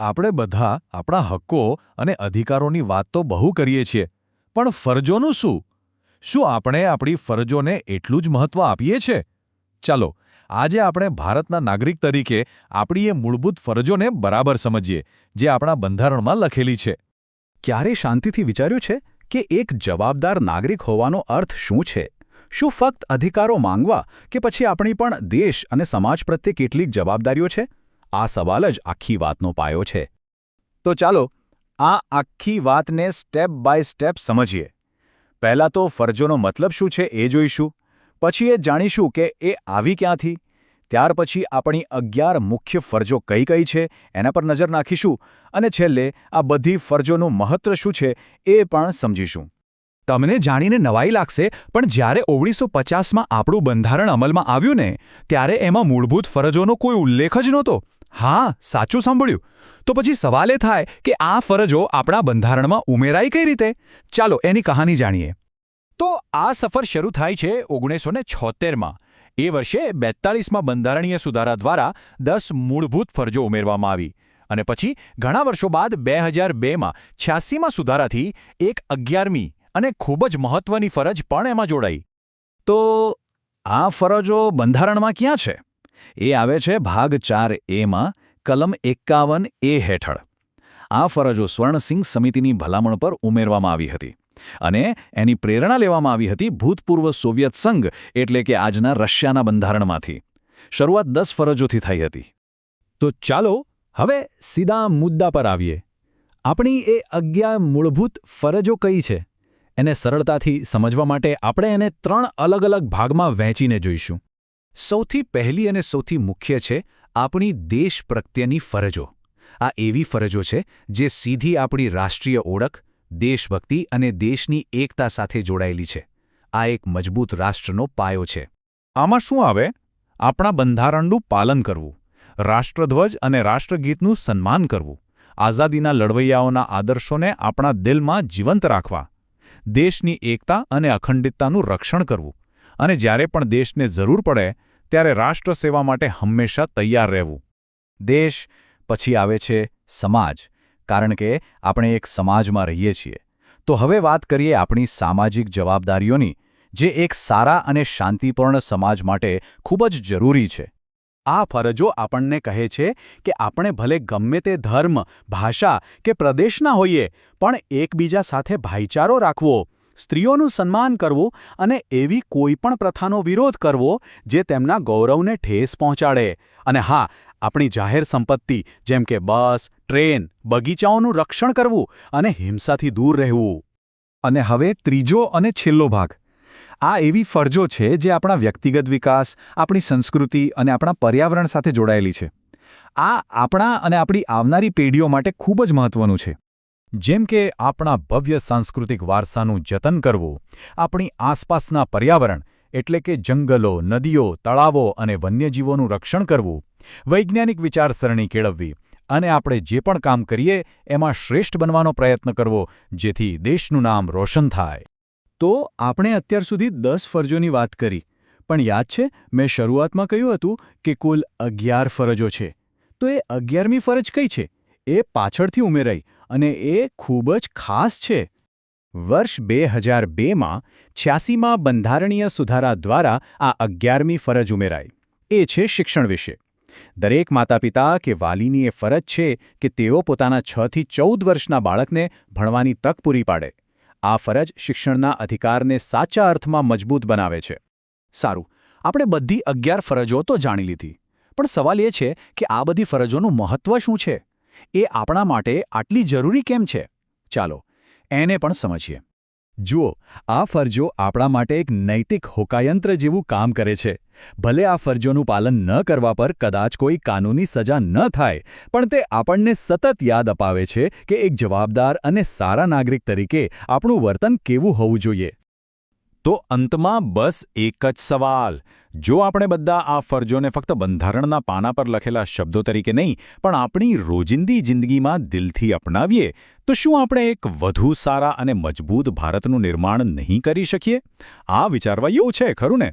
આપણે બધા આપણા હક્કો અને અધિકારોની વાત તો બહુ કરીએ છીએ, પણ ફરજોનું શું? શું આપણે આપણી ફરજોને એટલું જ મહત્વ આપીએ છીએ? ચાલો, આજે આપણે ભારતના નાગરિક તરીકે આપણી એ મૂળભૂત ફરજોને બરાબર સમજીએ, જે આપણા બંધારણમાં લખેલી છે. ક્યારે શાંતિથી વિચાર્યું છે કે એક જવાબદાર નાગરિક હોવાનો અર્થ શું છે? શું ફક્ત અધિકારો માંગવા કે પછી આપણી પણ દેશ અને સમાજ પ્રત્યે કેટલીક જવાબદારીઓ છે? આ સવાલ જ આખી વાતનો પાયો છે. તો ચાલો આ આખી વાતને સ્ટેપ બાય સ્ટેપ સમજીએ. પહેલાં તો ફરજોનો મતલબ શું છે એ જોઈશું, પછી એ જાણીશું કે એ આવી ક્યાંથી. ત્યાર પછી આપણી 11 મુખ્ય ફરજો કઈ કઈ છે એના પર નજર નાખીશું અને છેલ્લે આ બધી ફરજોનું મહત્વ શું છે એ પણ સમજીશું. તમને જાણીને નવાઈ લાગશે, પણ જ્યારે 1950માં આપણું બંધારણ અમલમાં આવ્યું ને, ત્યારે એમાં મૂળભૂત ફરજોનો કોઈ ઉલ્લેખ જ નહોતો. હા, સાચું સાંભળ્યું. તો પછી સવાલ એ થાય કે આ ફરજો આપણા બંધારણમાં ઉમેરાઈ કઈ રીતે? ચાલો એની કહાની જાણીએ. તો આ સફર શરૂ થાય છે 1976માં. એ વર્ષે 42માં બંધારણીય સુધારા દ્વારા 10 મૂળભૂત ફરજો ઉમેરવામાં આવી અને પછી ઘણા વર્ષો બાદ 2002માં 86માં સુધારાથી એક 11મી અને ખૂબ જ મહત્વની ફરજ પણ એમાં જોડાઈ. તો આ ફરજો બંધારણમાં ક્યાં છે? એ આવે છે ભાગ 4A માં કલમ 51A હેઠળ. આ ફરજો સ્વર્ણસિંહ સમિતિની ભલામણ પર ઉમેરવામાં આવી હતી અને એની પ્રેરણા લેવામાં આવી હતી ભૂતપૂર્વ સોવિયત સંઘ એટલે કે આજના રશિયાના બંધારણમાંથી. શરૂઆત 10 ફરજોથી થઈ હતી. તો ચાલો હવે સીધા મુદ્દા પર આવીએ. આપણી એ 11 મૂળભૂત ફરજો કઈ છે? એને સરળતાથી સમજવા માટે આપણે એને 3 અલગ અલગ ભાગમાં વહેંચીને જોઈશું. સૌથી પહેલી અને સૌથી મુખ્ય છે આપણી દેશ પ્રત્યેની ફરજો. આ એવી ફરજો છે જે સીધી આપણી રાષ્ટ્રીય ઓળખ, દેશભક્તિ અને દેશની એકતા સાથે જોડાયેલી છે. આ એક મજબૂત રાષ્ટ્રનો પાયો છે. આમાં શું આવે? આપણા બંધારણનું પાલન કરવું, રાષ્ટ્રધ્વજ અને રાષ્ટ્રગીતનું સન્માન કરવું, આઝાદીના લડવૈયાઓના આદર્શોને આપણા દિલમાં જીવંત રાખવા, દેશની એકતા અને અખંડિતતાનું રક્ષણ કરવું અને જ્યારે પણ દેશને જરૂર પડે ત્યારે રાષ્ટ્ર સેવા માટે હંમેશા તૈયાર રહેવું. દેશ પછી આવે છે સમાજ, કારણ કે આપણે એક સમાજમાં રહીએ છીએ. તો હવે વાત કરીએ આપણી સામાજિક જવાબદારીઓની, જે એક સારા અને શાંતિપૂર્ણ સમાજ માટે ખૂબ જ જરૂરી છે. આ ફરજો આપણને કહે છે કે આપણે ભલે ગમે તે ધર્મ, ભાષા કે પ્રદેશના હોઈએ, પણ એકબીજા સાથે ભાઈચારો રાખવો, સ્ત્રીઓનું સન્માન કરવું અને એવી કોઈ પણ પ્રથાનો વિરોધ કરવો જે તેમના ગૌરવને ઠેસ પહોંચાડે. અને હા, આપણી જાહેર સંપત્તિ જેમ કે બસ, ટ્રેન, બગીચાઓનું રક્ષણ કરવું અને હિંસાથી દૂર રહેવું. અને હવે ત્રીજો અને છેલ્લો ભાગ. આ એવી ફરજો છે જે આપણા વ્યક્તિગત વિકાસ, આપણી સંસ્કૃતિ અને આપણા પર્યાવરણ સાથે જોડાયેલી છે. આ આપણા અને આપણી આવનારી પેઢીઓ માટે ખૂબ જ મહત્વનું છે. જેમ કે આપણા ભવ્ય સાંસ્કૃતિક વારસાનું જતન કરવું, આપણી આસપાસના પર્યાવરણ એટલે કે જંગલો, નદીઓ, તળાવો અને વન્યજીવોનું રક્ષણ કરવું, વૈજ્ઞાનિક વિચારસરણી કેળવવી અને આપણે જે પણ કામ કરીએ એમાં શ્રેષ્ઠ બનવાનો પ્રયત્ન કરવો, જેથી દેશનું નામ રોશન થાય. તો આપણે અત્યાર સુધી 10 ફરજોની વાત કરી, પણ યાદ છે મેં શરૂઆતમાં કહ્યું હતું કે કુલ 11 ફરજો છે. તો એ 11મી ફરજ કઈ છે? એ પાછળથી ઉમેરાઈ અને એ ખૂબ જ ખાસ છે. વર્ષ 2002માં 86માં બંધારણીય સુધારા દ્વારા આ 11મી ફરજ ઉમેરાઈ. એ છે શિક્ષણ વિશે. દરેક માતાપિતા કે વાલીની એ ફરજ છે કે તેઓ પોતાના 6 થી 14 વર્ષના બાળકને ભણવાની તક પૂરી પાડે. આ ફરજ શિક્ષણના અધિકારને સાચા અર્થમાં મજબૂત બનાવે છે. સારું, આપણે બધી 11 ફરજો તો જાણી લીધી, પણ સવાલ એ છે કે આ બધી ફરજોનું મહત્વ શું છે? એ આપણા માટે આટલી જરૂરી કેમ છે? ચાલો એને પણ સમજીએ. જુઓ, આ ફરજો આપણા માટે એક નૈતિક હોકાયંત્ર જેવું કામ કરે છે. ભલે આ ફરજોનું પાલન ન કરવા પર કદાચ કોઈ કાનૂની સજા ન થાય, પણ તે આપણને સતત યાદ અપાવે છે કે એક જવાબદાર અને સારા નાગરિક તરીકે આપણું વર્તન કેવું હોવું જોઈએ. તો અંતમાં બસ એક જ સવાલ. જો આપણે બધા આ ફરજોને ફક્ત બંધારણના પાના પર લખેલા શબ્દો તરીકે નહીં, પણ આપણી રોજિંદી જિંદગીમાં દિલથી અપનાવીએ, તો શું આપણે એક વધુ સારા અને મજબૂત ભારતનું નિર્માણ નહીં કરી શકીએ? આ વિચારવા જેવું છે, ખરું ને?